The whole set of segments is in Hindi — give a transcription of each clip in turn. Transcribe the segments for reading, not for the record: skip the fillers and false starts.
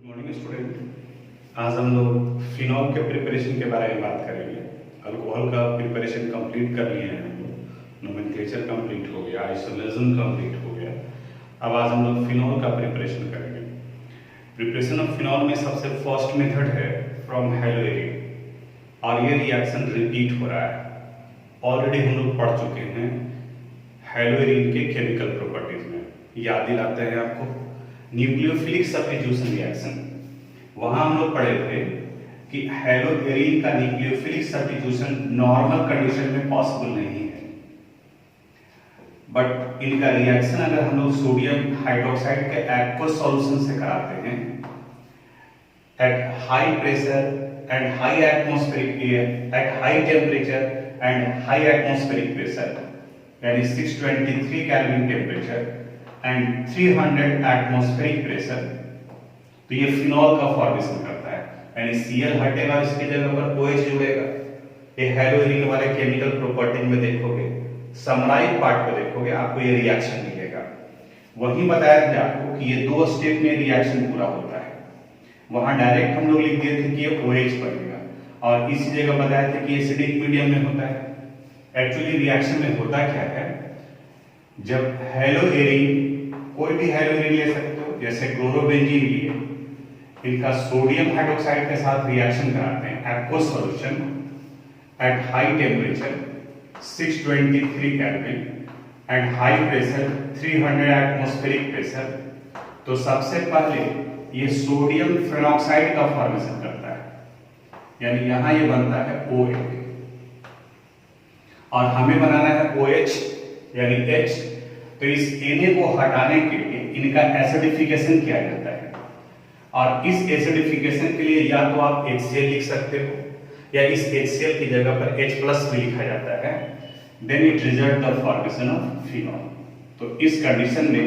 Morning student. आज हम लोग फिनॉल के प्रिपरेशन के बारे में बात करेंगे। अल्कोहल का प्रिपरेशन कंप्लीट कर लिए हैं हम लोग, नोमेनक्लेचर कंप्लीट हो गया, आइसोलेशन कंप्लीट हो गया। अब आज हम लोग फिनॉल का प्रिपरेशन करेंगे। प्रिपरेशन ऑफ फिनॉल में सबसे फर्स्ट मेथड है फ्रॉम हेलोएरिन, और ये रिएक्शन रिपीट हो रहा है। ऑलरेडी हम लोग पढ़ चुके हैं हेलोएरिन के केमिकल प्रॉपर्टीज में, याद दिलाते हैं आपको न्यूक्लियोफिलिक सब्स्टिट्यूशन रिएक्शन। वहां हम लोग पढ़े थे कि हेलोएरिन का न्यूक्लियोफिलिक सब्स्टिट्यूशन नॉर्मल कंडीशन में पॉसिबल नहीं है, बट इनका रिएक्शन अगर हम लोग सोडियम हाइड्रोक्साइड के एक्वस सॉल्यूशन से कराते हैं at high pressure and high atmospheric at high temperature and high atmospheric pressure, यानी 623 kelvin temperature and 300 atmospheric pressure, तो ये फिनॉल का फॉर्मेशन करता है। यानी Cl हटेगा, इसकी जगह पर OH जुड़ेगा। ये हेलोएरिन वाले केमिकल प्रॉपर्टी में देखोगे, समराइज पार्ट को देखोगे, आपको ये रिएक्शन मिलेगा। वही बताया था आपको कि ये 2 स्टेप में रिएक्शन पूरा होता है। वहां डायरेक्ट हम लोग लिख दिए थे कि ये OH बनेगा, और इसी जगह बताया था कि एसिडिक मीडियम में होता है। एक्चुअली रिएक्शन में होता क्या है, जब हेलोएरिन, कोई भी हेलोएरिन ले सकते हो, जैसे क्लोरोबेंजीन लिए, इनका सोडियम हाइड्रोक्साइड के साथ रिएक्शन कराते हैं aqueous solution at high temperature 623 kelvin and high pressure 300 atmospheric pressure, तो सबसे पहले ये सोडियम फेनॉक्साइड का फॉर्मेशन करता है, यानी यहां ये बनता है OH, और हमें बनाना है OH यानी H। तो इस Na को हटाने के लिए इनका एसिडिफिकेशन किया जाता है, और इस एसिडिफिकेशन के लिए या तो आप HCl लिख सकते हो, या इस HCl की जगह पर H+ भी लिखा जाता है। Then it result the formation of phenol. तो इस कंडीशन में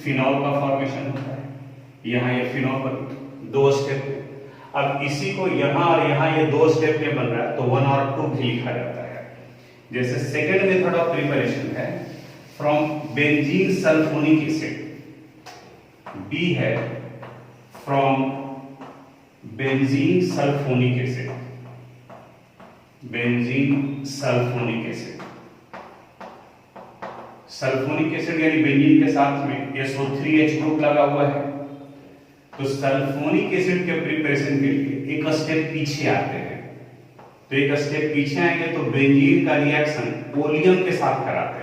फिनॉल का फॉर्मेशन होता है। यहाँ ये फिनॉल बन 2 स्टेप। अब इसी को यहाँ और यहाँ ये 2 स्टेप में बन रहा है, तो 1 और 2 भी लिखा जाता है। जैसे सेकेंड मेथड ऑफ प्रिपरेशन है from benzene sulphonic acid, B है from benzene sulphonic acid, benzene sulphonic acid. Sulphonic acid यानी बेंजीन के साथ में SO3H ग्रुप लगा हुआ है, तो सल्फोनिक एसिड के प्रिपरेशन के लिए एक स्टेप पीछे आते हैं। तो एक स्टेप पीछे आएंगे तो बेंजीन का रिएक्शन ओलियम के साथ कराते हैं।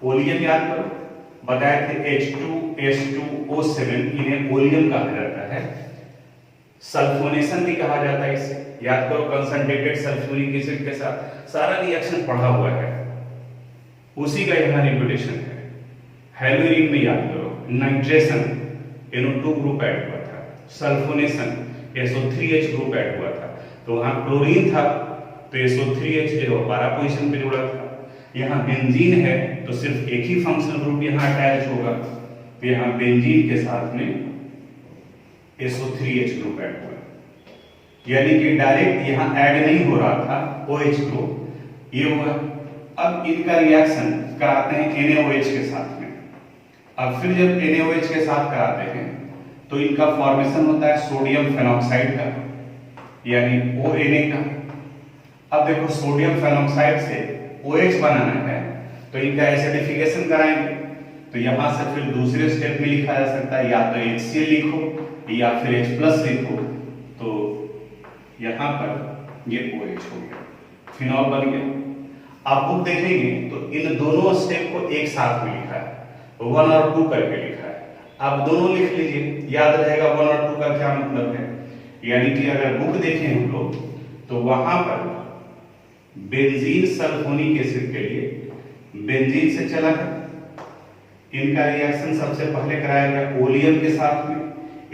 ओलियम याद करो, बताए थे H2S2O7, इन्हें ओलियम कहा जाता है। सल्फोनेशन भी कहा जाता है इसे, याद करो, कंसंट्रेटेड सल्फ्यूरिक एसिड के साथ सारा रिएक्शन पढ़ा हुआ है, उसी का यहाँ रिपीटेशन है। हेलोएरिन में याद करो, नाइट्रेशन NO2 ग्रुप ऐड हुआ था, सल्फोनेशन SO3H ग्रुप ऐड हुआ था, तो वहां क्लोरीन था तो SO3H जो 12 पोजीशन पे जुड़ा था। यहाँ बेंजीन है तो सिर्फ एक ही फंक्शनल ग्रुप यहाँ अटैच होगा, तो यहाँ बेंजीन के साथ में SO3H ग्रुप ऐड हुआ, यानी कि डायरेक्ट यहाँ ऐड नहीं हो रहा था OH ग्रुप, ये हुआ। अब इनका रिएक्शन कराते हैं NaOH के साथ में। अब फिर जब NaOH के साथ कराते हैं तो इनका फॉर्मेशन होता है सोडियम फेनॉक्साइड का, यानी ONA का। अब देखो, सोडियम फेनॉक्साइड से OH बनाना है तो इनका एसिडिफिकेशन कराएंगे, तो यहां से फिर दूसरे स्टेप में लिखा जा सकता है, या तो HCl लिखो या फिर H+ लिखो, तो यहां पर ये OH हो गया, फिनॉल बन गया। आप बुक देखेंगे तो इन दोनों स्टेप को एक साथ में लिखा है, 1 और 2 करके लिखा है। आप दोनों लिख लीजिए, याद रहेगा 1 और 2 का क्या मतलब है। यानी कि अगर बुक देखें हम लोग तो वहां पर बेंजीन सल्फोनिक एसिड के लिए बेंजीन से चला है, इनका रिएक्शन सबसे पहले कराया गया ओलियम के साथ में,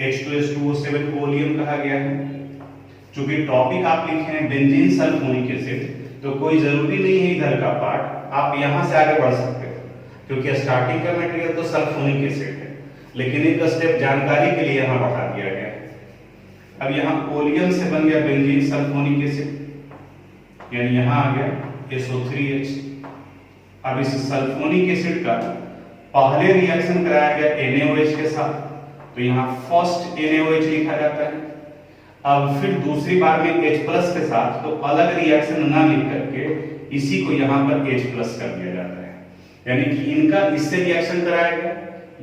H2S2O7 को ओलियम कहा गया है। चूंकि टॉपिक आप लिखे हैं बेंजीन सल्फोनिक एसिड, तो कोई जरूरी नहीं है इधर का पार्ट, आप यहां से आगे बढ़ सकते हो, क्योंकि स्टार्टिंग का मटेरियल तो सल्फोनिक एसिड है, लेकिन एक स्टेप जानकारी के लिए यहां बढ़ा दिया गया है। अब यहां ओलियम से बन गया बेंजीन सल्फोनिक एसिड, यानी यहां आ गया SO3H। अब इस सल्फोनिक एसिड का पहले रिएक्शन कराया गया NaOH के साथ, तो यहाँ फर्स्ट NaOH लिखा जाता है। अब फिर दूसरी बार में H प्लस के साथ तो अलग रिएक्शन ना लिख करके इसी को यहाँ पर H प्लस कर दिया जाता है, यानी कि इनका इससे रिएक्शन कराएगा,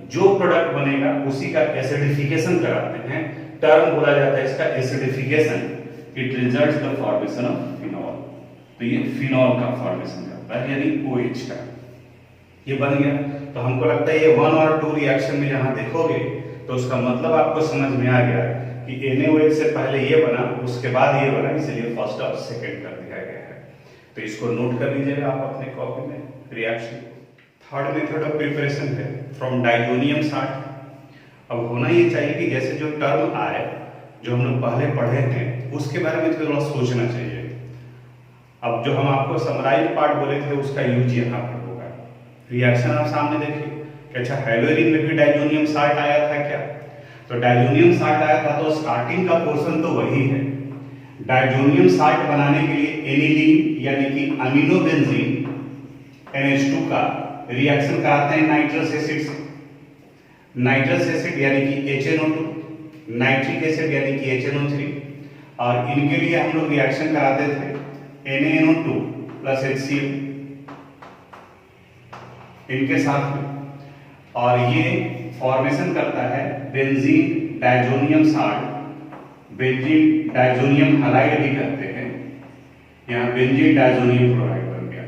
जो प्रोडक्ट बनेगा उसी का एसिडिफिकेशन कराते हैं, टर्म बोला जाता है इसका acidification. It results the formation of phenol. तो ये फिनॉल का फॉर्मेशन करता है, यानी OH का ये बन गया। तो हमको लगता है ये 1 और 2 रिएक्शन में जहां देखोगे तो उसका मतलब आपको समझ में आ गया कि NaOH से पहले ये बना, उसके बाद ये बना, इसलिए फर्स्ट और सेकंड कर दिया गया है। तो इसको नोट कर लीजिएगा आप अपने कॉपी में reaction. Third method of preparation है फ्रॉम डाइजोनियम साल्ट। अब होना ये चाहिए कि जैसे जो टर्म आए जो हम लोग पहले पढ़े थे उसके बारे में थोड़ा सोचना चाहिए। अब जो हम आपको समराइज पार्ट बोले थे उसका यूज यहाँ पर होगा। रिएक्शन आप सामने देखिए कि अच्छा हेलोरीन में भी डाइजोनियम साल्ट आया था क्या? तो डाइजोनियम साल्ट आया था, तो स्टार्टिंग का पोर्शन तो वही है। डाइजोनियम साल्ट बनाने के लिए एनिलीन यानी कि अमीनो बेंजीन NH2 का रिएक्शन कराते हैं नाइट्रस एसिड से। नाइट्रस एसिड यानी कि HNO2, नाइट्रिक एसिड यानी कि HNO3, और इनके लिए हम लोग रिएक्शन कराते थे NaNO2 प्लस HCl इनके साथ में, और ये फॉर्मेशन करता है benzene diazonium salt, benzene diazonium halide भी कहते हैं, यहाँ बेंजीन डाइजोनियम क्लोराइड बन गया।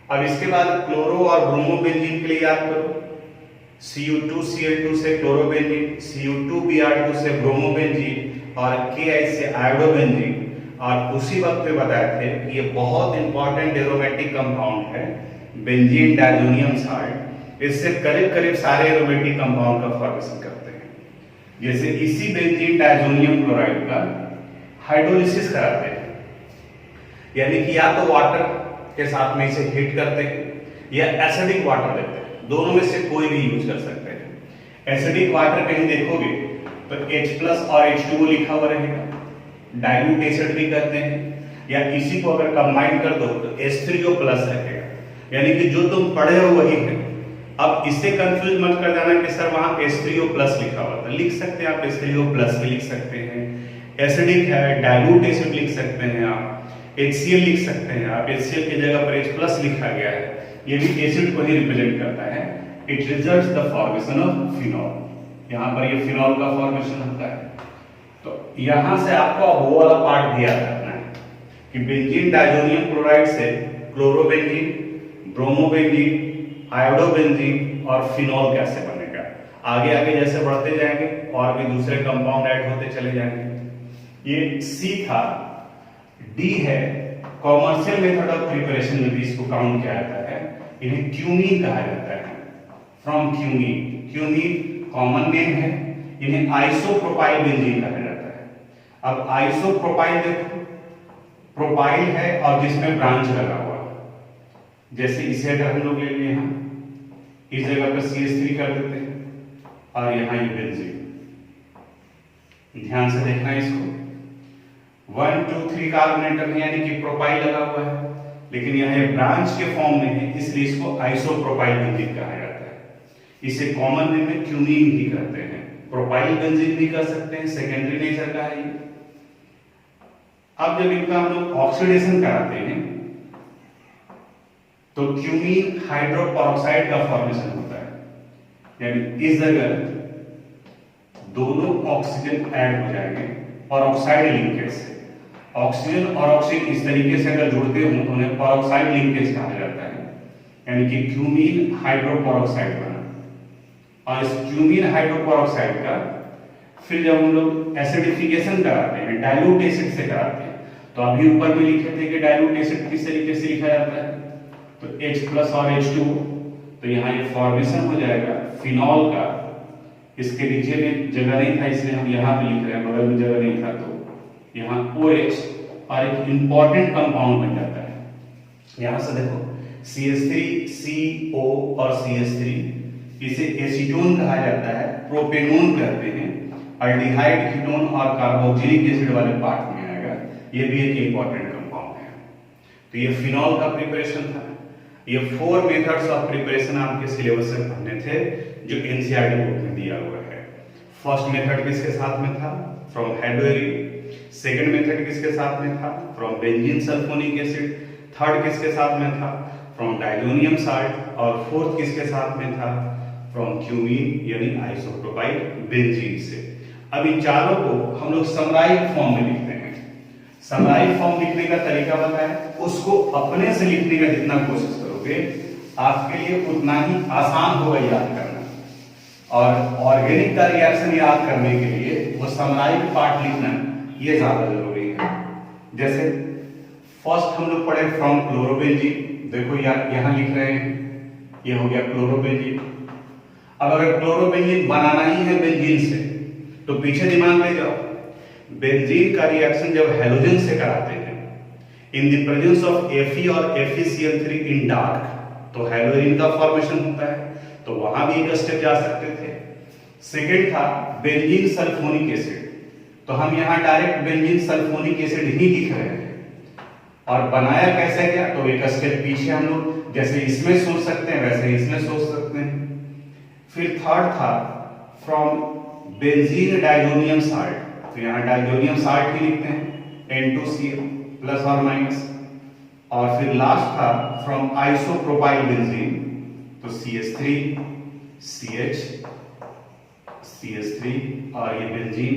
अब इसके बाद क्लोरो और ब्रोमो बेंजीन के लिए याद करो, Cu2Cl2 से क्लोरोबेंजीन, Cu2Br2 से ब्रोमोबेंजीन और Ki से आयोडोबेंजीन। और उसी वक्त पे बताए थे कि ये बहुत इंपॉर्टेंट एरोमेटिक कंपाउंड है बेंजीन डाइजोनियम साल्ट। इससे करीब करीब सारे एरोमेटिक कंपाउंड का फॉर्मेशन करते हैं। जैसे इसी बेंजीन डाइजोनियम क्लोराइड का हाइड्रोलिसिस कराते हैं, यानी कि या तो वाटर के साथ में इसे हीट करते हैं या एसिडिक वाटर देते हैं, दोनों में से कोई भी यूज कर सकते हैं। एसिडिक वाटर कहीं देखोगे तो H प्लस और H2O लिखा हुआ रहेगा, डाइल्यूट एसिड भी करते हैं, या इसी को अगर कंबाइन कर दो तो H3O प्लस रहेगा, यानी कि जो तुम पढ़े हो वही है। अब इससे कंफ्यूज मत कर जाना कि सर वहां H3O प्लस लिखा हुआ था, लिख सकते हैं आप H3O प्लस भी लिख सकते हैं, एसिडिक है डाइल्यूट एसिड लिख सकते हैं आप, HCl लिख सकते हैं आप, HCl की जगह पर H प्लस लिखा गया है, ये भी एसिड को ही रिप्रेजेंट करता है। It results the formation of phenol, यहाँ पर ये फिनॉल का फॉर्मेशन होता है। तो यहां से आपको अब वो वाला पार्ट भी याद रखना है कि बेंजीन डाइजोनियम क्लोराइड से क्लोरोबेंजीन, ब्रोमोबेंजीन, आयोडोबेंजीन और फिनॉल कैसे बनेगा। आगे आगे जैसे बढ़ते जाएंगे और भी दूसरे कंपाउंड ऐड होते चले जाएंगे। ये C था। D है कॉमर्शियल मेथड ऑफ प्रिपरेशन में भी इसको काउंट किया जाता है, इन्हें क्यूमीन कहा जाता है, from cumene. Cumene common name है, इन्हें आइसोप्रोपाइल बेंजीन कहा जाता है। अब आइसोप्रोपाइल देखो, प्रोपाइल है और जिसमें ब्रांच लगा हुआ, जैसे इसे अगर हम लोग ले लिए यहाँ, इस जगह पर CH3 कर देते हैं और यहाँ ये बेंजीन। ध्यान से देखना इसको, 1 2 3 कार्बन एटम है, यानी कि प्रोपाइल लगा हुआ है, लेकिन यह ब्रांच के फॉर्म में है, इसलिए इसको आइसोप्रोपाइल बेंजीन कहा जाता है। इसे कॉमन नेम में क्यूमीन भी कहते हैं, प्रोपाइल बेंजीन भी कर सकते हैं, सेकेंडरी नेचर का है ये। अब जब इनका हम लोग ऑक्सीडेशन कराते हैं तो क्यूमीन हाइड्रोपेरोक्साइड का फॉर्मेशन होता है, यानी इस जगह दोनों ऑक्सीजन ऐड हो जाएंगे और ऑक्साइड लिंकेज से। ऑक्सीजन और ऑक्सीजन इस तरीके से अगर जुड़ते हो तो उन्हें पेरोक्साइड लिंकेज कहा जाता है, यानी कि क्यूमीन हाइड्रोपेरोक्साइड बना। और इस क्यूमीन हाइड्रोपेरोक्साइड का फिर जब हम लोग एसिडिफिकेशन कराते हैं, डाइल्यूट एसिड से कराते हैं, तो अभी ऊपर में लिखे थे कि डाइल्यूट एसिड किस तरीके से लिखा जाता है, तो H प्लस और H2O, तो यहाँ ये फॉर्मेशन हो जाएगा फिनॉल का। इसके नीचे में जगह नहीं था इसलिए हम यहाँ पे लिख रहे हैं, बगल में जगह नहीं था तो यहाँ OH और एक इंपॉर्टेंट कंपाउंड बन जाता है। यहाँ से देखो CH3, CO और CH3, इसे एसीटोन कहा जाता है, प्रोपेनोन कहते हैं, अल्डिहाइड, कीटोन और कार्बोक्सिलिक एसिड वाले पार्ट में आएगा। ये भी एक इंपॉर्टेंट कंपाउंड है। तो ये फिनॉल का प्रिपरेशन था। ये 4 मेथड्स ऑफ प्रिपरेशन आपके सिलेबस से पढ़ने थे जो NCERT बुक में दिया हुआ है। फर्स्ट मेथड किसके साथ में था? फ्रॉम हेलोएरिन। सेकंड मेथड किसके साथ में था? From benzene sulphonic acid. Third किसके साथ में था? From diazonium salt. और फोर्थ किसके साथ में था? फ्रॉम क्यूमीन यानी आइसोप्रोपाइल बेंजीन से। अब इन चारों को हम लोग समराइज फॉर्म में लिखते हैं। समराइज फॉर्म लिखने का तरीका बताएं, उसको अपने से लिखने का जितना कोशिश करोगे आपके लिए उतना ही आसान होगा याद करना। और ऑर्गेनिक का रिएक्शन याद करने के लिए वो समराइज पार्ट लिखना ये ज्यादा जरूरी है। जैसे फर्स्ट हम लोग पढ़े फ्रॉम क्लोरोबेंजीन, देखो यहां लिख रहे हैं, ये हो गया क्लोरोबेंजीन। अब अगर क्लोरोबेंजीन बनाना ही है बेंजीन से तो पीछे दिमाग ले जाओ, बेंजीन का रिएक्शन जब हैलोजन से कराते हैं in the presence of Fe और FeCl3 इन डार्क तो हैलोजन का फॉर्मेशन होता है, तो वहां भी एक स्टेप जा सकते थे। सेकेंड था बेंजीन सल्फोनिक एसिड, तो हम यहां डायरेक्ट बेंजीन सल्फोनिक एसिड ही लिख रहे हैं। और बनाया कैसे गया तो एक स्टेप पीछे हम लोग जैसे इसमें सोच सकते हैं वैसे इसमें सोच सकते हैं। फिर थर्ड था फ्रॉम बेंजीन डाइजोनियम साल्ट, तो यहां डाइजोनियम साल्ट ही लिखते हैं N2Cl प्लस और माइनस। और फिर लास्ट था फ्रॉम आइसोप्रोपाइल बेंजीन, तो CH3 CH CH3 और ये बेंजीन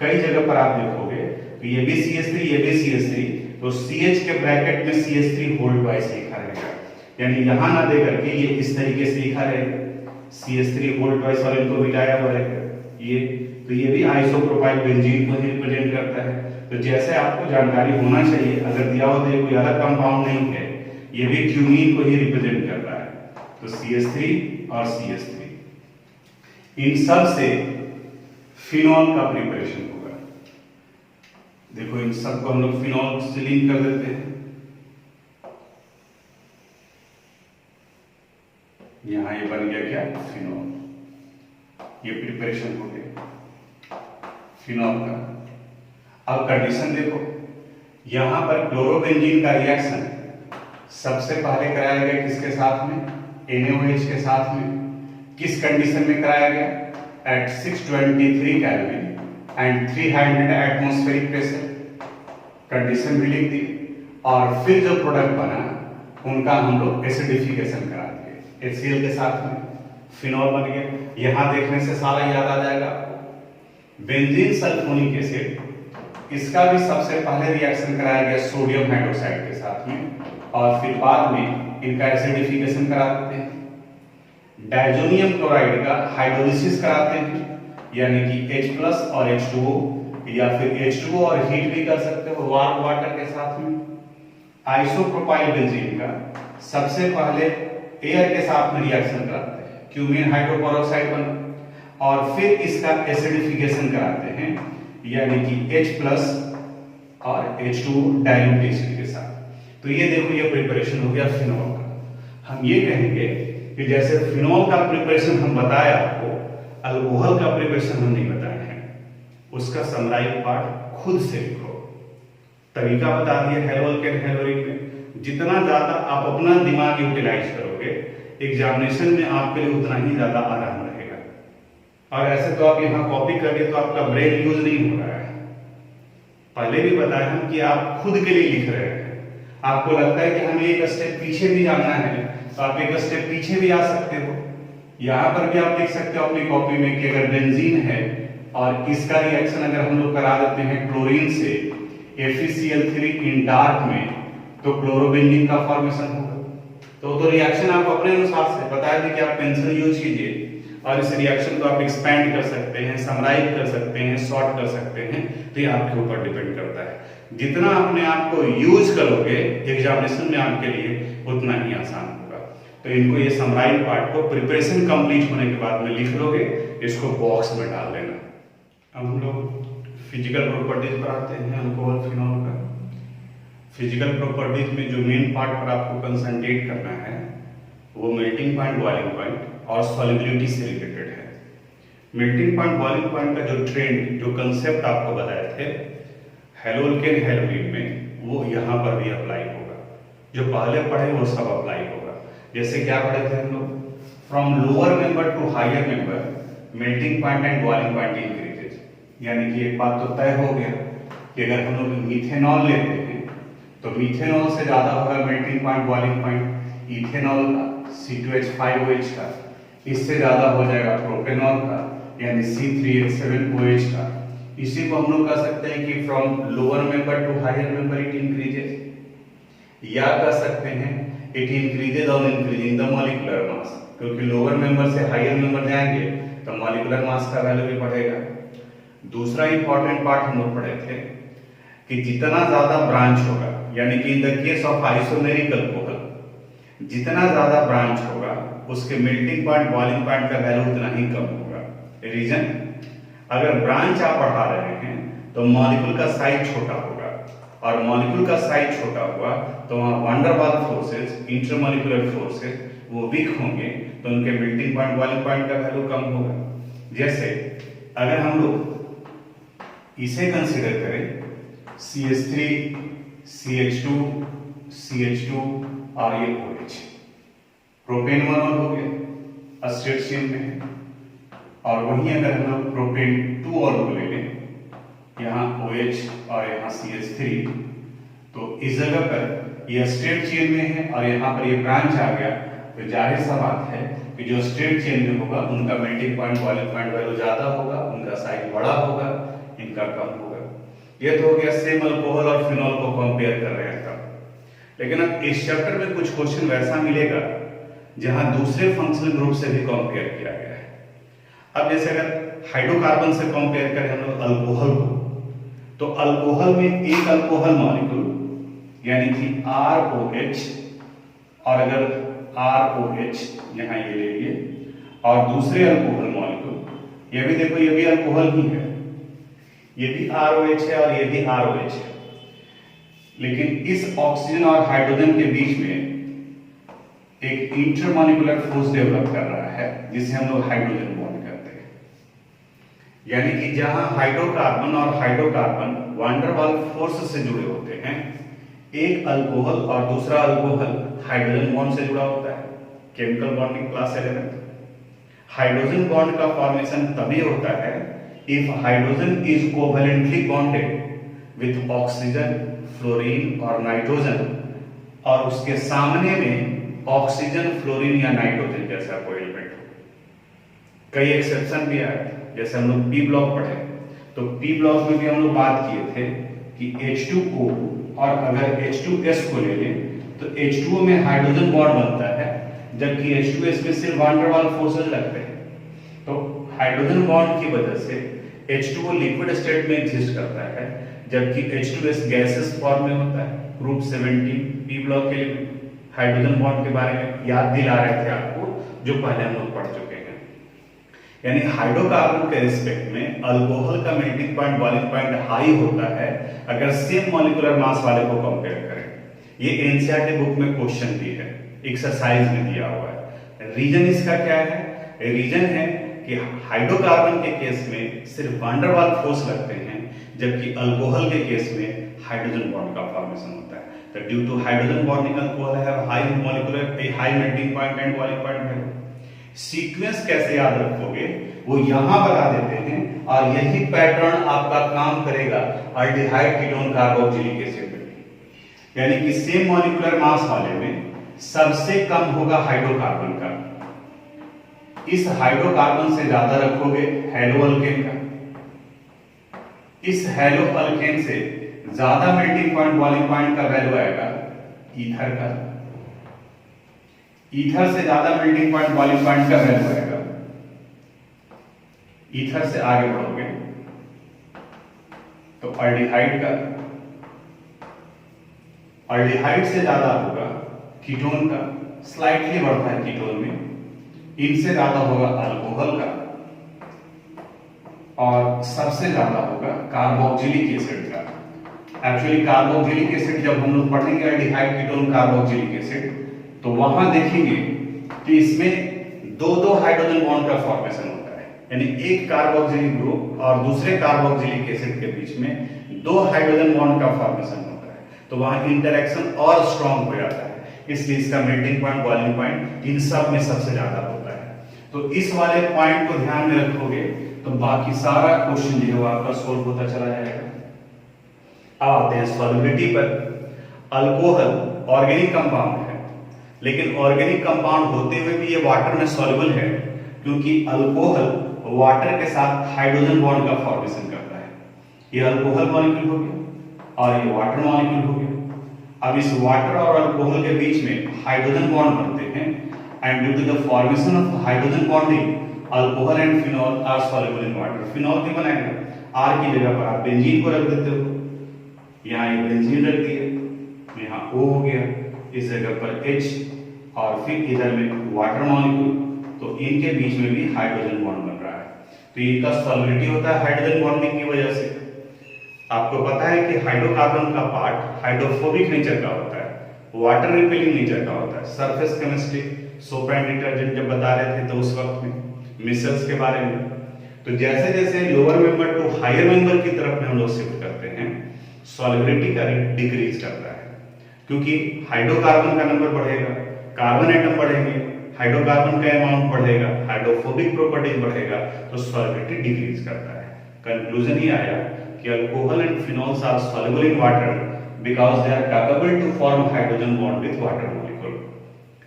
कई जगह पर आप लिखोगे तो ये भी CH3 ये भी CH3, तो CH के ब्रैकेट में CH3 होल ट्वाइस लिखा रहेगा, यानी यहां ना दे करके ये इस तरीके से लिखा रहेगा CH3 होल ट्वाइस और इनको मिलाया हुआ रहेगा ये, तो ये भी आइसोप्रोपाइल बेंजीन को ही रिप्रेजेंट करता है। तो जैसे आपको जानकारी होना चाहिए, अगर दिया हो तो कोई अलग कंपाउंड नहीं है, ये भी क्यूमीन को ही रिप्रेजेंट कर रहा है, तो CH3 और CH3 इन सब से फिनॉल का प्रिपरेशन होगा। देखो इन सब को हम लोग फिनॉल से लिंक कर देते हैं, यहां ये बन गया क्या? फिनॉल। ये प्रिपरेशन हो गया फिनॉल का। अब कंडीशन देखो, यहां पर क्लोरोबेंजीन का रिएक्शन सबसे पहले कराया गया किसके साथ में? NaOH के साथ में। किस कंडीशन में कराया गया? At 623 kelvin and 300 atmospheric pressure. Condition भी लिख दी और फिर जो प्रोडक्ट बना उनका हम लोग एसिडिफिकेशन करा दिए, HCl के साथ में फिनॉल बन गया। यहां देखने से सारा याद आ जाएगा आपको। बेंजीन सल्फोनिक एसिड, इसका भी सबसे पहले रिएक्शन कराया गया सोडियम हाइड्रोक्साइड के साथ में और फिर बाद में इनका एसिडिफिकेशन कराते हैं। डाइजोनियम क्लोराइड का हाइड्रोलिसिस कराते हैं, यानी कि H+ और H2O, या फिर H2O और हीट भी कर सकते हो वार्म वाटर के साथ में। आइसोप्रोपाइल बेंजीन का सबसे पहले एयर के साथ में रिएक्शन कराते हैं, क्यूमीन हाइड्रोपेरोक्साइड बना, और फिर इसका एसिडिफिकेशन कराते हैं, यानी कि H+ और H2O डाइल्यूट एसिड के साथ। तो ये देखो ये प्रिपरेशन हो गया फिनॉल का। हम ये कहेंगे कि जैसे फिनॉल का प्रिपरेशन हम बताया आपको, अल्कोहल का प्रिपरेशन हम नहीं बताए हैं, उसका समराइज पार्ट खुद से लिखो। तरीका बता दिया हेलोअल्केन हेलोरिन में। जितना ज्यादा आप अपना दिमाग यूटिलाइज करोगे एग्जामिनेशन में आपके लिए उतना ही ज्यादा आराम रहेगा। और ऐसे तो आप यहाँ कॉपी करके तो आपका ब्रेन यूज नहीं हो रहा है। पहले भी बताया हम कि आप खुद के लिए लिख रहे हैं, आपको लगता है कि हमें एक स्टेप पीछे भी जाना है तो आप एक स्टेप पीछे भी आ सकते हो। यहाँ पर भी आप देख सकते हो अपनी कॉपी में कि अगर बेंजीन है और इसका रिएक्शन अगर हम लोग करा देते हैं क्लोरीन से FeCl3 इन डार्क में, तो क्लोरोबेंजीन का फॉर्मेशन होगा। तो रिएक्शन आप अपने अनुसार से बता दें कि आप पेंसिल यूज कीजिए और इस रिएक्शन को आप एक्सपेंड कर सकते हैं, समराइज कर सकते हैं, शॉर्ट कर सकते हैं, तो ये आपके ऊपर डिपेंड करता है। जितना अपने आप को यूज करोगे एग्जामिनेशन में आपके लिए उतना ही आसान होगा। तो इनको ये समराइज पार्ट को प्रिपरेशन कंप्लीट होने के बाद में लिख लोगे, इसको बॉक्स में डाल देना। अब हम लोग फिजिकल प्रॉपर्टीज पर आते हैं अल्कोहल फिनॉल का। फिजिकल प्रॉपर्टीज में जो मेन पार्ट पर आपको कंसंट्रेट करना है वो मेल्टिंग पॉइंट, बॉइलिंग पॉइंट और सॉल्युबिलिटी से रिलेटेड है। मेल्टिंग पॉइंट, बॉइलिंग पॉइंट का जो ट्रेंड, जो कंसेप्ट आपको बताए थे हेलोअल्केन हेलोरिन में, वो यहाँ पर भी अप्लाई होगा। जो पहले पढ़े वो सब अप्लाई होगा। जैसे क्या पढ़े थे हम लोग? From lower member to higher member melting point and boiling point increases. यानी कि एक बात तो तय हो गया कि अगर हम लोग मिथेनॉल लेते हैं तो मिथेनॉल से ज्यादा होगा melting point boiling point ethanol का C2H5OH का, इससे ज्यादा हो जाएगा प्रोपेनॉल का यानी C3H7OH का। इसी को हम लोग कह सकते हैं कि from lower member to higher member it increases, या कह सकते हैं it increases on increasing the molecular mass, क्योंकि लोअर मेंबर से हायर मेंबर जाएंगे तो मॉलिक्यूलर मास का वैल्यू भी बढ़ेगा। दूसरा इंपॉर्टेंट पार्ट हम लोग पढ़े थे कि जितना ज्यादा ब्रांच होगा, यानी कि in the case of isomeric alcohol जितना ज्यादा ब्रांच होगा उसके मेल्टिंग पॉइंट बॉइलिंग पॉइंट का वैल्यू उतना ही कम होगा। रीजन, अगर ब्रांच आप बढ़ा रहे हैं तो मॉलिक्यूल का साइज छोटा होगा, और मॉलिक्यूल का साइज छोटा हुआ तो वहां वंडरवाल फोर्सेस, इंटरमॉलिक्यूलर फोर्सेस वो वीक होंगे, तो उनके मेल्टिंग पॉइंट बॉइलिंग पॉइंट का वैल्यू कम होगा। जैसे अगर हम लोग इसे कंसीडर करें CH3 CH2 CH2 और ये OH, प्रोपेन मोनोल हो गया अस्टेट चेन में है, और वहीं अगर हम लोग प्रोपेन 2 और ले लें, यहाँ OH और यहाँ CH3, तो इस जगह पर ये स्ट्रेट चेन में है और यहाँ पर ये ब्रांच आ गया, तो जाहिर सा बात है कि जो स्ट्रेट चेन में होगा उनका melting point boiling point value ज्यादा होगा, उनका साइज बड़ा होगा, इनका कम होगा। ये तो हो गया सेम अल्कोहल और फिनॉल को कंपेयर कर रहे हैं तब। लेकिन अब इस चैप्टर में कुछ क्वेश्चन वैसा मिलेगा जहां दूसरे फंक्शनल ग्रुप से भी कंपेयर किया गया है। अब जैसे अगर हाइड्रोकार्बन से कंपेयर करें हम लोग अल्कोहल को, तो अल्कोहल में एक अल्कोहल मॉलिक्यूल यानी कि ROH, और अगर ROH यहाँ ये ले लिए, और दूसरे अल्कोहल मॉलिक्यूल ये भी देखो, ये भी अल्कोहल ही है, ये भी ROH है और ये भी ROH है, लेकिन इस ऑक्सीजन और हाइड्रोजन के बीच में एक इंटरमॉलिक्यूलर फोर्स डेवलप कर रहा है जिसे हम लोग हाइड्रोजन बॉन्ड कहते हैं। यानी कि जहां हाइड्रोकार्बन और हाइड्रोकार्बन वैन-डर-वाल्स फोर्स से जुड़े होते हैं, एक अल्कोहल और दूसरा अल्कोहल हाइड्रोजन बॉन्ड से जुड़ा होता है। Chemical bonding class 11। Hydrogen bond का फॉर्मेशन तभी होता है if hydrogen is covalently bonded with oxygen, fluorine और नाइट्रोजन, और उसके सामने में ऑक्सीजन, फ्लोरीन या नाइट्रोजन जैसा कोई एलिमेंट हो। कई एक्सेप्शन भी आए, जैसे हम लोग पी ब्लॉक पढ़े, तो पी ब्लॉक में भी हम लोग बात किए थे कि H2O और अगर H2S को ले लें तो H2O में हाइड्रोजन बॉन्ड बनता है, जबकि H2S में सिर्फ वैन डर वाल्स फोर्सेस लगते हैं। तो हाइड्रोजन बॉन्ड की वजह से H2O लिक्विड स्टेट में एग्जिस्ट करता है, जबकि H2S गैसेस फॉर्म में होता है। ग्रुप 17 पी ब्लॉक के लिए हाइड्रोजन बॉन्ड के बारे में याद दिला रहे थे आपको, जो पहले हम लोग पढ़ चुके हैं। यानी हाइड्रोकार्बन के रिस्पेक्ट में अल्कोहल का melting point boiling point high होता है अगर सेम मॉलिक्यूलर मास वाले को कंपेयर करें। ये एनसीईआरटी बुक में क्वेश्चन भी है, एक्सरसाइज में दिया हुआ है। रीजन इसका क्या है? रीजन है कि हाइड्रोकार्बन के केस में सिर्फ वैन डर वाल्स फोर्स लगते हैं, जबकि अल्कोहल के केस में हाइड्रोजन बॉन्ड का फॉर्मेशन होता है। तो due to hydrogen bonding alcohol have high molecular high melting point and boiling point value. Sequence कैसे याद रखोगे वो यहां बता देते हैं, और यही पैटर्न आपका काम करेगा अल्डिहाइड कीटोन कार्बोक्सिलिक एसिड में। यानी कि सेम मॉलिक्यूलर मास वाले में सबसे कम होगा हाइड्रोकार्बन का, इस हाइड्रोकार्बन से ज्यादा रखोगे हेलो अल्केन का, इस हेलो अल्केन से ज्यादा मेल्टिंग पॉइंट बॉइलिंग पॉइंट का वैल्यू आएगा ईथर का, ईथर से ज्यादा मेल्टिंग पॉइंट बॉइलिंग पॉइंट का वैल्यू आएगा, ईथर से आगे बढ़ोगे तो अल्डिहाइड का, अल्डिहाइड से ज्यादा होगा कीटोन का, स्लाइटली बढ़ता है कीटोन में, इनसे ज्यादा होगा अल्कोहल का, और सबसे ज्यादा होगा कार्बोक्सिलिक एसिड का। एक्चुअली कार्बोक्सिलिक एसिड जब हम लोग पढ़ेंगे अल्डिहाइड कीटोन कार्बोक्सिलिक एसिड, तो वहां देखेंगे कि इसमें दो दो हाइड्रोजन बॉन्ड का फॉर्मेशन होता है। यानी एक कार्बोक्सिलिक ग्रुप और दूसरे कार्बोक्सिलिक एसिड के बीच में दो हाइड्रोजन बॉन्ड का फॉर्मेशन होता है, तो वहां इंटरेक्शन और स्ट्रांग हो जाता है, इसलिए इसका melting point boiling point in सब में सबसे ज्यादा होता है। तो इस वाले पॉइंट को ध्यान में रखोगे तो बाकी सारा क्वेश्चन जो है वो आपका सोल्व होता चला जाएगा। अब आते हैं सॉल्युबिलिटी पर। अल्कोहल ऑर्गेनिक कंपाउंड है, लेकिन ऑर्गेनिक कंपाउंड होते हुए भी ये वाटर में सॉल्युबल है, क्योंकि अल्कोहल वाटर के साथ हाइड्रोजन बॉन्ड का फॉर्मेशन करता है। ये अल्कोहल मॉलिक्यूल हो गया और ये वाटर मॉलिक्यूल हो गया। अब इस वाटर और अल्कोहल के बीच में हाइड्रोजन बॉन्ड बनते हैं, and due to the formation of hydrogen bonding alcohol and phenol are soluble in water. Phenol भी बनाएगा, आर की जगह पर आप बेंजीन को रख देते हो, यहाँ एक बेंजीन रख दिया, यहाँ O हो गया, इस जगह पर H, और फिर इधर में वाटर मॉलिक्यूल, तो इनके बीच में भी हाइड्रोजन बॉन्ड बन रहा है। तो इनका सॉल्युबिलिटी होता है हाइड्रोजन बॉन्डिंग की वजह से। आपको पता है कि हाइड्रोकार्बन का पार्ट हाइड्रोफोबिक नेचर का होता है, वाटर रिपेलिंग नेचर का होता है। Surface chemistry soap and detergent जब बता रहे थे तो उस वक्त में मिसल्स के बारे में, तो जैसे जैसे lower member to higher member की तरफ में हम लोग शिफ्ट करते हैं, सॉल्युबिलिटी का रेट डिक्रीज करता है, क्योंकि हाइड्रोकार्बन का नंबर बढ़ेगा, कार्बन एटम बढ़ेंगे, हाइड्रोकार्बन का अमाउंट बढ़ेगा, हाइड्रोफोबिक प्रॉपर्टीज बढ़ेगा, तो सॉल्युबिलिटी डिक्रीज करता है। कंक्लूजन ये आया कि alcohol and phenols are soluble in water because they are capable to form hydrogen bond with water molecule,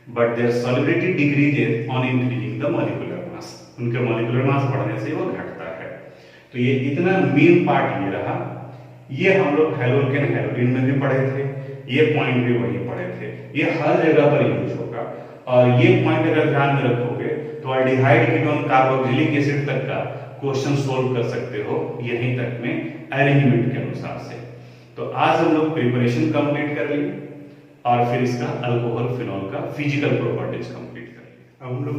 but their solubility decreases on increasing the molecular mass. उनके मॉलिक्यूलर मास बढ़ने से वो घटता है। तो ये इतना मेन पार्ट ये रहा। ये हम लोग हैलोजन हैलोजन में भी पढ़े थे, ये पॉइंट भी वही पढ़े थे, ये हर जगह पर यूज होगा। और ये पॉइंट अगर ध्यान में रखोगे तो एल्डिहाइड कीटोन कार्बोक्सिलिक एसिड तक का क्वेश्चन सोल्व कर सकते हो यहीं तक में अरेंजमेंट के अनुसार से। तो आज हम लोग प्रिपरेशन कंप्लीट कर लिए और फिर इसका अल्कोहल फिनॉल का फिजिकल प्रॉपर्टीज कंप्लीट कर लिए। अब हम लोग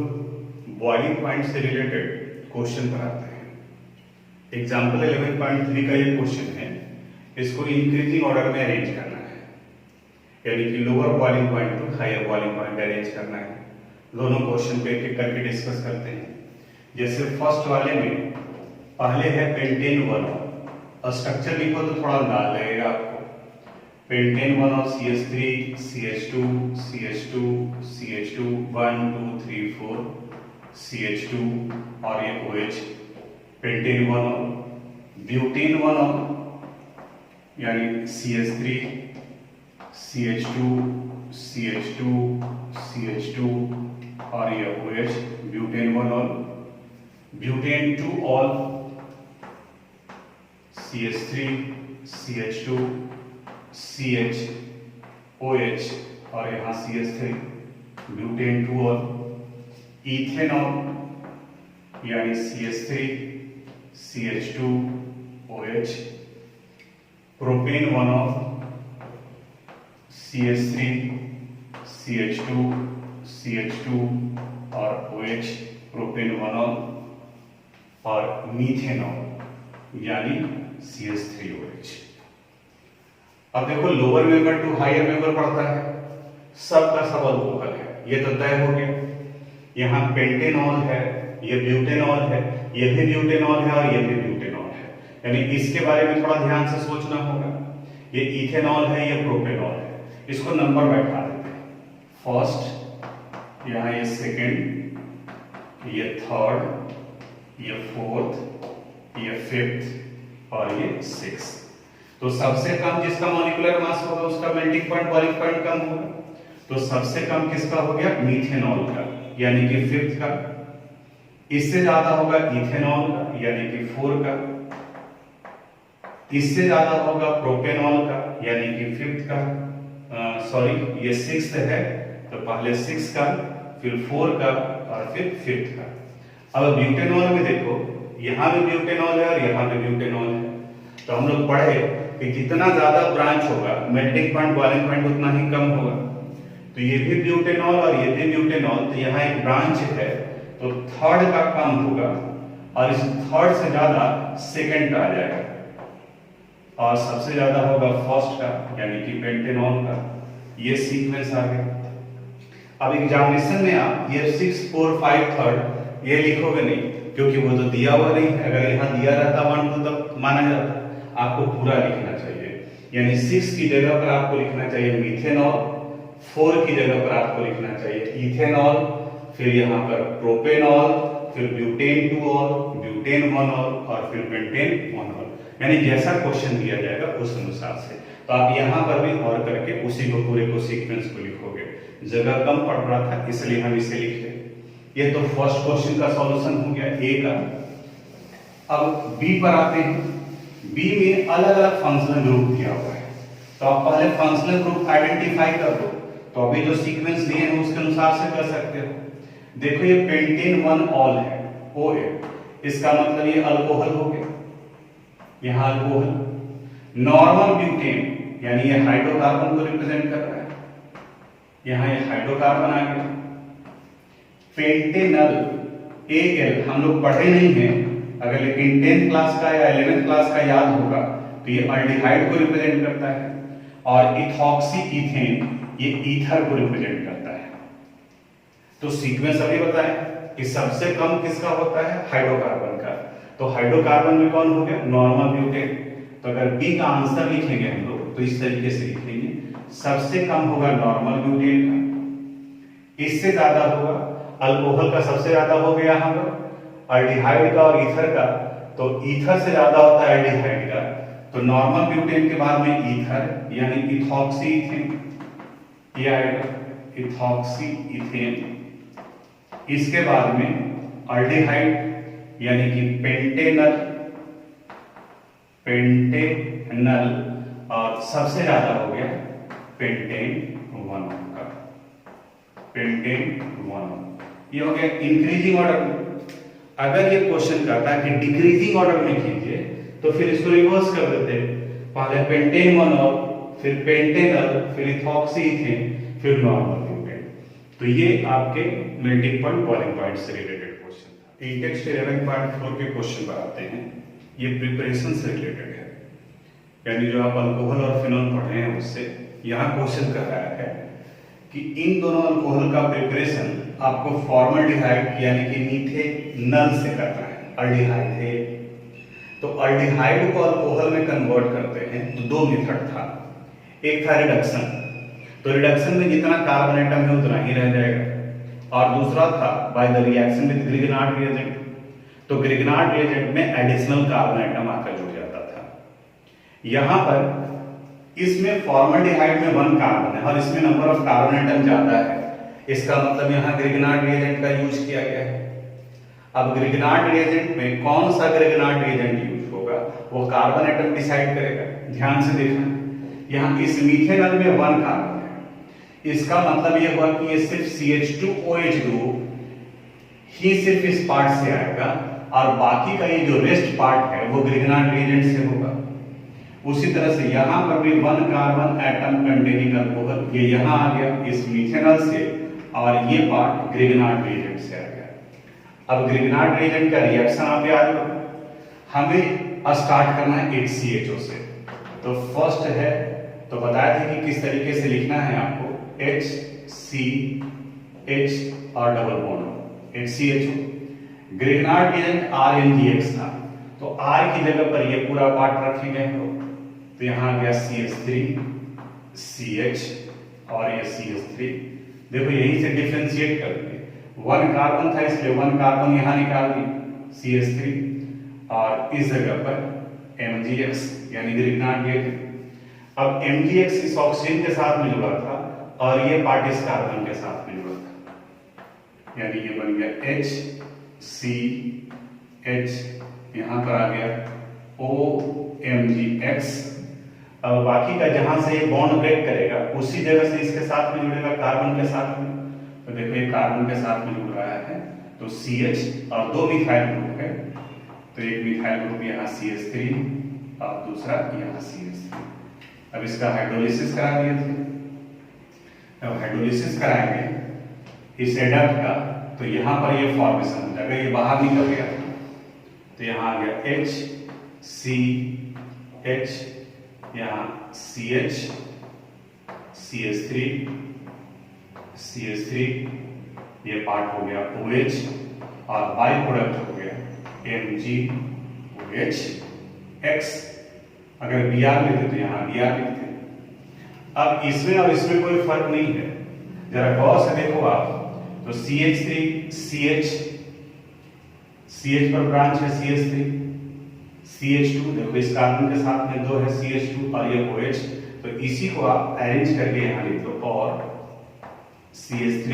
बॉइलिंग पॉइंट से रिलेटेड क्वेश्चन पर आते हैं। एग्जाम्पल 11.3 का ये क्वेश्चन है, इसको इंक्रीजिंग ऑर्डर में अरेंज करना है, यानी कि lower boiling point to higher boiling point arrange करना है। दोनों क्वेश्चन पे एक करके डिस्कस करते हैं। जैसे फर्स्ट वाले में पहले है पेंटेन 1, स्ट्रक्चर लिखो तो थोड़ा अंदाज लगेगा आपको। पेंटेन 1 और CH3 CH2 CH2 CH2 1 2 3 4 CH2 और ये OH। पेंटेन 1 और ब्यूटेन 1 और यानी CH3 CH2 CH2 CH2 और ये OH। ब्यूटेन 1 और butane 2 all CH3 CH2 CH OH और यहाँ CH3 ब्यूटेन 2 ऑल। इथेनॉल यानी CH3 CH2 OH। Propane 1 of CH3 CH2 CH2 और OH। प्रोपेन 1 ऑफ और मीथेनॉल यानी CH3OH। अब देखो lower member to higher member पड़ता है, सबका सब अल्कोहल है, ये तो तय हो गया। यहाँ पेंटेनॉल है, ये ब्यूटेनॉल है, ये भी ब्यूटेनॉल है और ये भी ब्यूटेनॉल है, यानी इसके बारे में थोड़ा ध्यान से सोचना होगा। ये इथेनॉल है, ये प्रोपेनॉल है, इसको नंबर बैठा देते हैं। फर्स्ट, यहाँ ये सेकेंड, ये थर्ड, ये फोर्थ, ये फिफ्थ और ये सिक्स। तो सबसे कम जिसका मॉलिक्यूलर मास होगा उसका मेल्टिंग पॉइंट बॉइलिंग पॉइंट कम होगा। तो सबसे कम किसका हो गया? मीथेनॉल का, यानी कि फिफ्थ का। इससे ज्यादा होगा इथेनॉल का, यानी कि 4 का। इससे ज्यादा होगा प्रोपेनॉल का, यानी कि फिफ्थ का। सॉरी, ये सिक्स्थ है, तो पहले 6 का, फिर 4 का और फिर फिफ्थ का। अब ब्यूटेनॉल में देखो, यहां भी ब्यूटेनॉल है और यहां भी ब्यूटेनॉल है। तो हम लोग पढ़े कि जितना ज्यादा ब्रांच होगा मेल्टिंग पॉइंट बॉइलिंग पॉइंट उतना ही कम होगा। तो ये भी ब्यूटेनॉल और ये भी ब्यूटेनॉल, तो यहाँ एक ब्रांच है तो थर्ड का कम होगा और इस थर्ड से ज्यादा सेकंड का आ जाएगा और सबसे ज्यादा होगा फर्स्ट का, यानी कि पेंटेनॉल का। ये सीक्वेंस आ गया। अब एग्जामिनेशन में आप ये 6 4 5 थर्ड ये लिखोगे नहीं, क्योंकि वो तो दिया हुआ नहीं है। अगर यहाँ दिया रहता 1 2 तब माना जाता, आपको पूरा लिखना चाहिए। यानी 6 की जगह पर आपको लिखना चाहिए मीथेनॉल, 4 की जगह पर आपको लिखना चाहिए इथेनॉल, फिर यहाँ पर प्रोपेनॉल, फिर ब्यूटेन 2 ऑल, ब्यूटेन 1 ऑल और फिर पेंटेन 1 ऑल, यानी जैसा क्वेश्चन दिया जाएगा उस अनुसार से। तो आप यहाँ पर भी और करके उसी को पूरे को सीक्वेंस को लिखोगे। जगह कम पड़ रहा था इसलिए हम इसे लिख रहे। ये तो फर्स्ट क्वेश्चन का सॉल्यूशन हो गया ए का। अब बी पर आते हैं। बी में अलग अलग फंक्शनल ग्रुप दिया हुआ है, तो आप पहले फंक्शनल ग्रुप आइडेंटिफाई कर दो। तो अभी जो सीक्वेंस दिए हैं उसके अनुसार से कर सकते हो। देखो ये पेंटेन 1 ऑल है, ओ है, इसका मतलब ये अल्कोहल हो गया, यहां अल्कोहल। नॉर्मल ब्यूटेन यानी ये हाइड्रोकार्बन को रिप्रेजेंट कर रहा है, यहां ये हाइड्रोकार्बन आ गया। पेंटेनल एल हम लोग पढ़े नहीं हैं, अगर लेकिन 10th क्लास का या 11th क्लास का याद होगा तो ये अल्डिहाइड को रिप्रेजेंट करता है, और इथॉक्सी इथेन ये ईथर को रिप्रेजेंट करता है। तो सीक्वेंस अभी बताएं कि सबसे कम किसका होता है, हाइड्रोकार्बन का। तो हाइड्रोकार्बन में कौन हो गया, नॉर्मल ब्यूटेन। तो अगर बी का आंसर लिखेंगे हम लोग तो इस तरीके से लिखेंगे, सबसे कम होगा नॉर्मल ब्यूटेन का, इससे ज्यादा होगा अल्कोहल का, सबसे ज्यादा हो गया यहाँ पर अल्डिहाइड का और ईथर का, तो ईथर से ज्यादा होता है अल्डिहाइड का। तो नॉर्मल ब्यूटेन के बाद में ईथर यानी इथॉक्सी इथेन, ये आएगा इथॉक्सी इथेन। इसके बाद में अल्डिहाइड यानी कि पेंटेनल, पेंटेनल, और सबसे ज्यादा हो गया पेंटेन 1 का, पेंटेन 1। ये हो गया इंक्रीजिंग ऑर्डर में। अगर ये क्वेश्चन कहता है कि डिक्रीजिंग ऑर्डर में कीजिए तो फिर इसको रिवर्स कर देते, पहले पेंटेन 1 ऑल, फिर पेंटेनल, फिर इथॉक्सी इथेन, फिर नॉर्मल ब्यूटेन। तो ये आपके मेल्टिंग पॉइंट बॉइलिंग पॉइंट से रिलेटेड क्वेश्चन था। इंटेक्स्ट 11.4 के क्वेश्चन पर आते हैं। ये प्रिपरेशन से रिलेटेड है, यानी जो आप अल्कोहल और फिनॉल पढ़े हैं उससे। यहाँ क्वेश्चन कर रहा है कि इन दोनों अल्कोहल का प्रिपरेशन आपको फॉर्मल्डिहाइड यानी कि मीथेनल से करना है। अल्डिहाइड है तो अल्डिहाइड को अल्कोहल में कन्वर्ट करते हैं तो दो मेथड था। एक था रिडक्शन, तो रिडक्शन में जितना कार्बन एटम है उतना ही रह जाएगा, और दूसरा था by the reaction with Grignard reagent. तो ग्रिगनार्ड रिएजेंट में एडिशनल कार्बन एटम आकर जुड़ जाता था। यहां पर इसमें फॉर्मल्डिहाइड में 1 कार्बन है और इसमें नंबर ऑफ कार्बन एटम ज्यादा है, इसका मतलब यहां ग्रिगनार्ड रिएजेंट का यूज किया गया है। अब ग्रिगनार्ड रिएजेंट में कौन सा ग्रिगनार्ड रिएजेंट यूज होगा वो कार्बन एटम डिसाइड करेगा। ध्यान से देखना, यहां इस मीथेनल में 1 कार्बन है, इसका मतलब यह हुआ कि ये सिर्फ CH2OH ग्रुप ही सिर्फ इस पार्ट से आएगा, और बाकी का ये जो रेस्ट पार्ट है वो ग्रिगनार्ड रिएजेंट से होगा। उसी तरह से यहां पर भी 1 कार्बन एटम कंटेनिंग अल्कोहल ये यहां आ गया इस मीथेनल से, और ये पार्ट ग्रिगनार्ड रिएजेंट से आ गया। अब ग्रिगनार्ड रिएजेंट का रिएक्शन आप याद करो, हमें स्टार्ट करना है HCHO से। तो फर्स्ट है, तो बताया था कि किस तरीके से लिखना है आपको, HCH और double bond HCHO। Grignard reagent RNGX था, तो R की जगह पर ये पूरा पार्ट रखेंगे हम लोग, तो यहां आ गया CH3 CH और ये CH3। देखो यहीं से डिफरेंशिएट कर दिए, 1 कार्बन था इसलिए 1 कार्बन यहां निकाल दी CH3, और इस जगह पर MgX यानी ग्रिगनार्ड रिएजेंट। अब MgX इस ऑक्सीजन के साथ में जुड़ा था और ये पार्ट इस कार्बन के साथ में जुड़ा था, यानी ये बन गया HCH, यहां पर आ गया OMgX। अब बाकी का जहां से ये बॉन्ड ब्रेक करेगा उसी जगह से इसके साथ में जुड़ेगा कार्बन के साथ में। तो देखो ये कार्बन के साथ में जुड़ रहा है, तो CH और 2 मिथाइल ग्रुप है, तो एक मिथाइल ग्रुप यहाँ CH3 और दूसरा यहाँ CH3। अब इसका हाइड्रोलिसिस करा दिए थे, अब हाइड्रोलिसिस कराएंगे इस एडप्ट का, तो यहाँ पर ये फॉर्मेशन हो जाएगा, ये बाहर निकल गया तो यहाँ आ गया HCH, यहाँ CH CH3 CH3, ये पार्ट हो गया OH, और बाई प्रोडक्ट हो गया MgOH। अगर Br लिखते तो यहाँ Br लिखते। अब इसमें और इसमें कोई फर्क नहीं है, जरा गौर से देखो आप, तो CH3 CH, CH पर ब्रांच है CH3, CH2 देखो इस कार्बन के साथ में 2 है CH2 और ये OH, तो इसी को आप अरेंज करके यहां लिख दो और CH3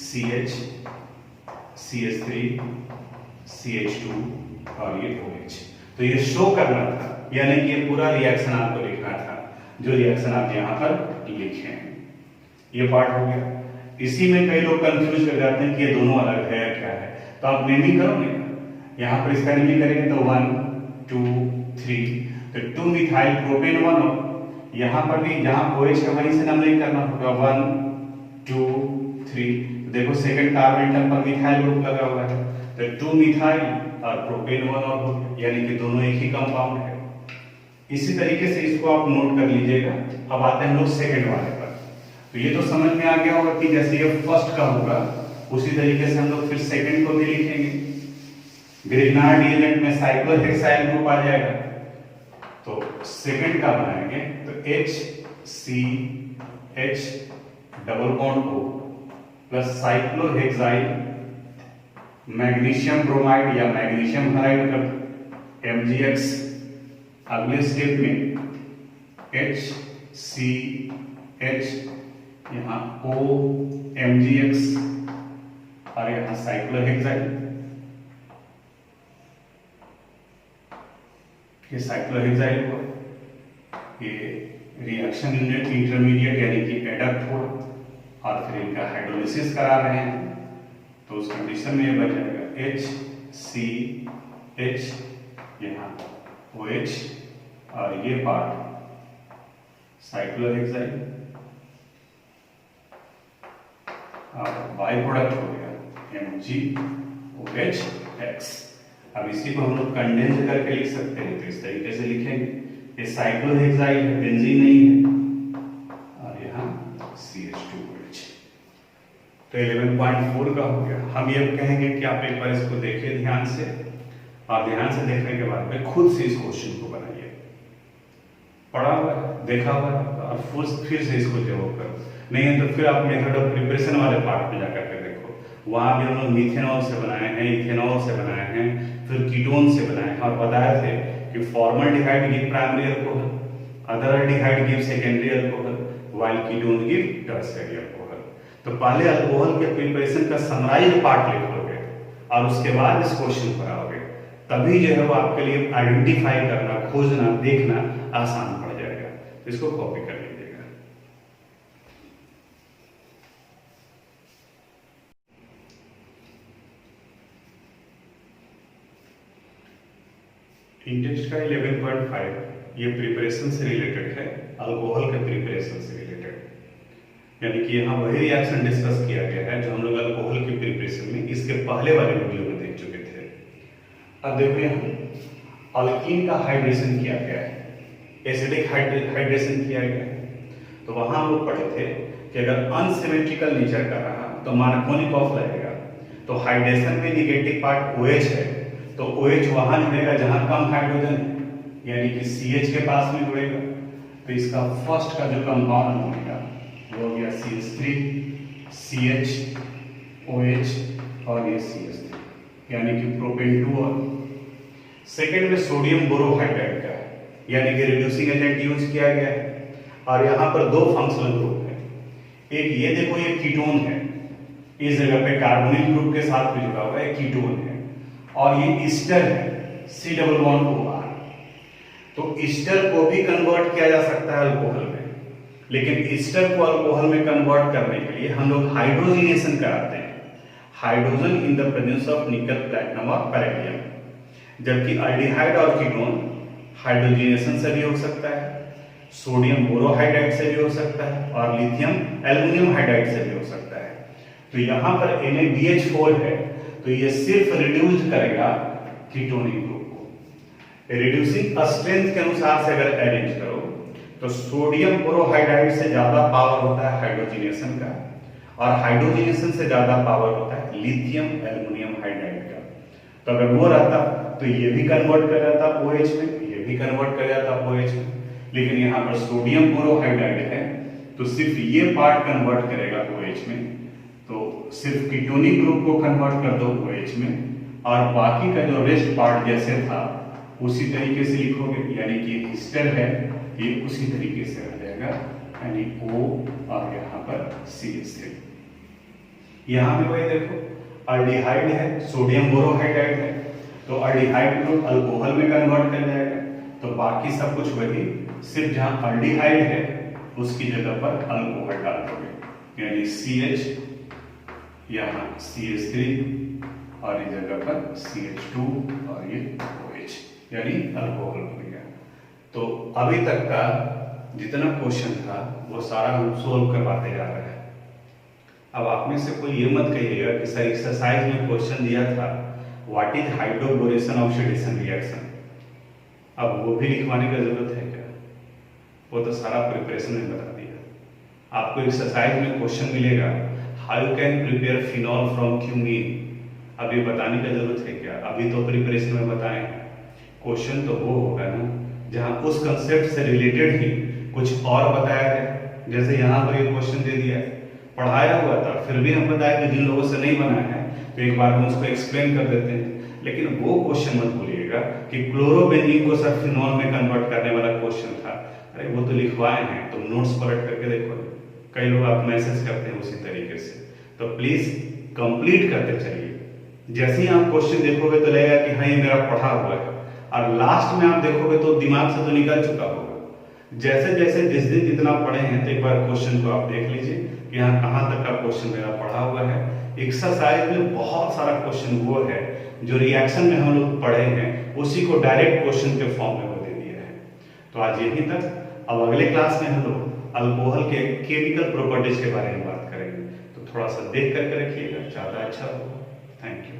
CH CH3 CH2 और ये OH। तो ये शो करना था, यानी कि ये पूरा रिएक्शन आपको लिखना था, जो रिएक्शन आप यहां पर लिखे हैं। ये पार्ट हो गया। इसी में कई लोग कंफ्यूज कर जाते हैं कि ये दोनों अलग है क्या है, तो आप नेमिंग करोगे, यहां पर इसका नेमिंग करेंगे तो 1 2 3, तो 2 मिथाइल प्रोपेन 1 हो, यहां पर भी जहां OH का वहीं से नंबरिंग करना होगा 1 2 3, देखो सेकंड कार्बन एटम पर मिथाइल ग्रुप लगा हुआ है, तो 2 मिथाइल और प्रोपेन 1 और हो गया, यानी कि दोनों एक ही कंपाउंड है। इसी तरीके से इसको आप नोट कर लीजिएगा। अब आते हैं हम लोग सेकंड वाले पर। तो ये तो समझ में आ गया होगा कि जैसे ये फर्स्ट का होगा उसी तरीके से हम लोग फिर सेकंड को भी लिखेंगे। ग्रिग्नार्ड रिएजेंट में साइक्लोहेक्साइल ग्रुप आ जाएगा, तो सेकंड का बनाएंगे तो HCH double bond O plus cyclohexyl magnesium bromide या मैग्नीशियम हाइड्राइड का MgX, अगले स्टेप में HCH यहाँ OMgX और यहाँ साइक्लोहेक्साइल, ये साइक्लोहेक्साइल को ये रिएक्शन इंटरमीडिएट यानी कि एडक्ट हो और फिर इनका हाइड्रोलिसिस करा रहे हैं, तो उस कंडीशन में ये बन जाएगा HCH यहाँ OH और ये पार्ट साइक्लोहेक्साइल और बाई प्रोडक्ट हो गया MgOH। अब इसी को हम लोग कंडेंस करके लिख सकते हैं, तो इस तरीके से लिखेंगे, ये साइक्लोहेक्साइल है, बेंजीन नहीं है, और यहाँ CH2OH। तो 11.4 का हो गया। हम ये कहेंगे कि आप एक बार इसको देखिए ध्यान से, और ध्यान से देखने के बाद में खुद से इस क्वेश्चन को बनाइए। पढ़ा हुआ देखा हुआ और फिर से इसको जवाब करो, नहीं है तो फिर आप मेथड ऑफ प्रिपरेशन वाले पार्ट में जाकर के देखो, वहां भी हम लोग मिथेनॉल से बनाए हैं, इथेनॉल से बनाए हैं, फिर कीटोन से बनाए हैं, और बताए थे कि formaldehyde give primary alcohol, other aldehyde give secondary alcohol, while ketone give tertiary alcohol. तो पहले अल्कोहल के प्रिपरेशन का समराइज पार्ट लिख लोगे और उसके बाद इस क्वेश्चन पर आओगे, तभी जो है वो आपके लिए आइडेंटिफाई करना, खोजना, देखना आसान पड़ जाएगा। तो इसको कॉपी कर लीजिएगा। इंटेक्स्ट का 11.5 ये प्रिपरेशन से रिलेटेड है, अल्कोहल के प्रिपरेशन से रिलेटेड, यानी कि यहाँ वही रिएक्शन डिस्कस किया गया है जो हम लोग अल्कोहल की प्रिपरेशन में इसके पहले वाले वीडियो में देख चुके थे। अब देखो यहाँ अल्कीन का हाइड्रेशन किया गया है, एसिडिक हाइड्रेशन किया गया है, तो वहां हम लोग पढ़े थे कि अगर अनसिमेट्रिकल नेचर का रहा तो मार्कोनिक ऑफ लगेगा, तो हाइड्रेशन में निगेटिव पार्ट OH है, तो OH वहां जुड़ेगा जहां कम हाइड्रोजन है, यानी कि CH के पास में जुड़ेगा, तो इसका फर्स्ट का जो कंपाउंड बनेगा वो हो गया CH3 CH OH और ये CH3, यानी कि प्रोपेन 2, और सेकेंड में सोडियम बोरोहाइड्राइड का है, यानी कि रिड्यूसिंग एजेंट यूज किया गया है, और यहाँ पर दो फंक्शनल ग्रुप है, एक ये देखो ये कीटोन है, इस जगह पे कार्बोनिल ग्रुप के साथ भी जुड़ा हुआ है, कीटोन है, और ये ईस्टर है C डबल बॉन्ड OR, तो ईस्टर को भी कन्वर्ट किया जा सकता है अल्कोहल में, लेकिन ईस्टर को अल्कोहल में कन्वर्ट करने के लिए हम लोग हाइड्रोजिनेशन कराते हैं, hydrogen in the presence of निकल, प्लैटिनम और पैलेडियम, जबकि अल्डिहाइड और कीटोन हाइड्रोजिनेशन से भी हो सकता है, सोडियम बोरोहाइड्राइड से भी हो सकता है, और लिथियम एल्युमिनियम हाइड्राइड से भी हो सकता है। तो यहाँ पर NaBH4 है, तो ये सिर्फ रिड्यूस करेगा कीटोनिक ग्रुप को। रिड्यूसिंग स्ट्रेंथ के अनुसार से अगर अरेंज करो तो सोडियम बोरोहाइड्राइड से ज्यादा पावर होता है हाइड्रोजिनेशन का, और हाइड्रोजिनेशन से ज्यादा पावर होता है लिथियम एल्युमिनियम हाइड्राइड का। तो अगर वो रहता तो ये भी कन्वर्ट कर जाता OH में, ये भी कन्वर्ट कर जाता OH में, लेकिन यहाँ पर सोडियम बोरोहाइड्राइड है तो सिर्फ ये पार्ट कन्वर्ट करेगा OH में, तो सिर्फ कीटोनिक ग्रुप को कन्वर्ट कर दो OH में, और बाकी का जो रेस्ट पार्ट जैसे था उसी तरीके से लिखोगे, यानी कि हिस्टर है ये उसी तरीके से आ जाएगा, यानी O और यहाँ पर CH3। यहाँ पे वही देखो अल्डिहाइड है, सोडियम बोरोहाइड्राइड है, तो अल्डिहाइड को अल्कोहल में कन्वर्ट कर जाएगा, तो बाकी सब कुछ वही, सिर्फ जहाँ अल्डिहाइड है उसकी जगह पर अल्कोहल डाल दोगे, यानी CH, यहाँ CH3 और इस जगह पर CH2 और ये OH, यानी अल्कोहल बन गया। तो अभी तक का जितना क्वेश्चन था वो सारा हम सोल्व करवाते जा रहे हैं। अब आप में से कोई ये मत कहिएगा कि सर एक्सरसाइज में क्वेश्चन दिया था what is hydroboration oxidation reaction, अब वो भी लिखवाने की जरूरत है क्या? वो तो सारा प्रिपरेशन में बता दिया। आपको एक्सरसाइज में क्वेश्चन मिलेगा how you can prepare phenol from cumene, अब ये बताने की जरूरत है क्या? अभी तो प्रिपरेशन में बताएं। क्वेश्चन तो वो होगा ना जहां उस कंसेप्ट से रिलेटेड ही कुछ और बताया है। जैसे यहाँ पर ये क्वेश्चन दे दिया है, पढ़ाया हुआ था, फिर भी हम बताया कि जिन लोगों से नहीं बनाया है तो एक बार हम उसको एक्सप्लेन कर देते हैं। लेकिन वो क्वेश्चन मत भूलिएगा कि क्लोरोबेंजीन को सर फिनॉल में कन्वर्ट करने वाला क्वेश्चन था, अरे वो तो लिखवाए हैं, तुम नोट्स पलट करके देखो। कई लोग आप मैसेज करते हैं उसी तरीके से, तो प्लीज कंप्लीट करते चलिए। जैसे ही आप क्वेश्चन देखोगे तो लगेगा कि हाँ ये मेरा पढ़ा हुआ है, और लास्ट में आप देखोगे तो दिमाग से तो निकल चुका होगा। जैसे जैसे जिस दिन जितना पढ़े हैं तो एक बार क्वेश्चन को आप देख लीजिए कि यहाँ कहाँ तक का क्वेश्चन मेरा पढ़ा हुआ है। एक्सरसाइज में बहुत सारा क्वेश्चन वो है जो रिएक्शन में हम लोग पढ़े हैं, उसी को डायरेक्ट क्वेश्चन के फॉर्म में वो दे दिया है। तो आज यहीं तक। अब अगले क्लास में हम लोग अल्कोहल के केमिकल प्रॉपर्टीज के बारे में बात करेंगे, तो थोड़ा सा देख करके रखिएगा, ज़्यादा अच्छा होगा। Thank you.